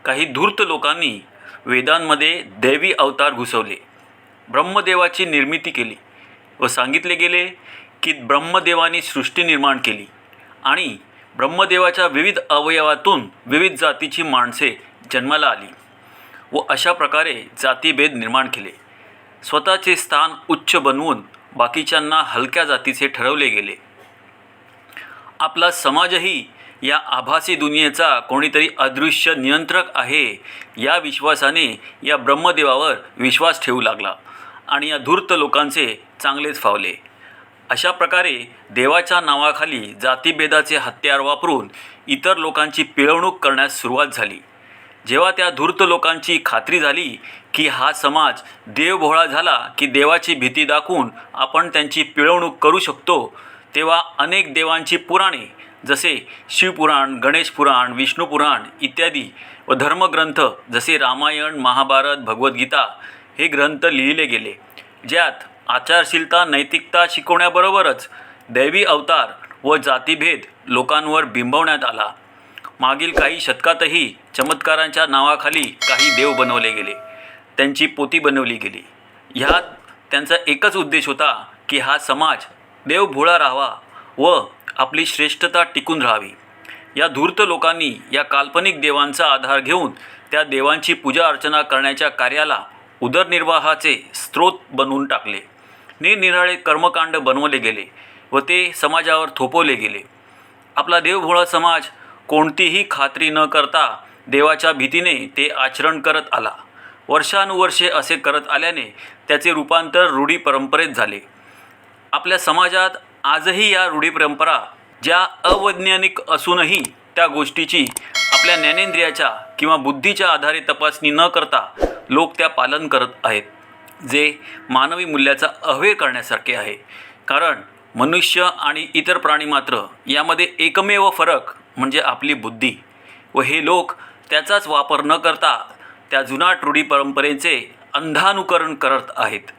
काही धूर्त लोकांनी वेदांमध्ये दैवी अवतार घुसवले, ब्रह्मदेवाची निर्मिती केली व सांगितले गेले की ब्रह्मदेवाने सृष्टी निर्माण केली आणि ब्रह्मदेवाच्या विविध अवयवातून विविध जातीची माणसे जन्माला आली व अशा प्रकारे जातीभेद निर्माण केले. स्वतःचे स्थान उच्च बनवून बाकीच्यांना हलक्या जातीचे ठरवले गेले. आपला समाजही या आभासी दुनियेचा कोणीतरी अदृश्य नियंत्रक आहे या विश्वासाने या ब्रह्मदेवावर विश्वास ठेवू लागला आणि या धूर्त लोकांचे चांगलेच फावले. अशा प्रकारे देवाच्या नावाखाली जातीभेदाचे हत्यार वापरून इतर लोकांची पिळवणूक करण्यास सुरुवात झाली. जेव्हा त्या धूर्त लोकांची खात्री झाली की हा समाज देवभोळा झाला की देवाची भीती दाखवून आपण त्यांची पिळवणूक करू शकतो, तेव्हा अनेक देवांची पुराणे जसे शिवपुराण, गणेश पुराण, विष्णू पुराण इत्यादी व धर्मग्रंथ जसे रामायण, महाभारत, भगवद्गीता हे ग्रंथ लिहिले गेले, ज्यात आचारशीलता, नैतिकता शिकवण्याबरोबरच दैवी अवतार व जातीभेद लोकांवर बिंबवण्यात आला. मागील काही शतकातही चमत्कारांच्या नावाखाली काही देव बनवले गेले, त्यांची पोती बनवली गेली. ह्यात त्यांचा एकच उद्देश होता की हा समाज देवभोळा राहावा व आपली श्रेष्ठता टिकून राहावी. या धूर्त लोकांनी या काल्पनिक देवांचा आधार घेऊन त्या देवांची पूजा अर्चना करण्याच्या कार्याला उदरनिर्वाहाचे स्रोत बनवून टाकले. निरनिराळे कर्मकांड बनवले गेले व ते समाजावर थोपवले गेले. आपला देवभोळा समाज कोणतीही खात्री न करता देवाच्या भीतीने ते आचरण करत आला. वर्षानुवर्षे असे करत आल्याने त्याचे रूपांतर रूढी परंपरेत झाले. आपल्या समाजात आजही या रूढी परंपरा ज्या अवैज्ञानिक असूनही त्या गोष्टीची आपल्या ज्ञानेंद्रियाच्या किंवा बुद्धीच्या आधारे तपासणी न करता लोक त्या पालन करत आहेत, जे मानवी मूल्याचा अहेर करण्यासारखे आहे. कारण मनुष्य आणि इतर प्राणी मात्र यामध्ये एकमेव फरक म्हणजे आपली बुद्धी, व हे लोक त्याचाच वापर न करता त्या जुनाट रूढी परंपरेचे अंधानुकरण करत आहेत.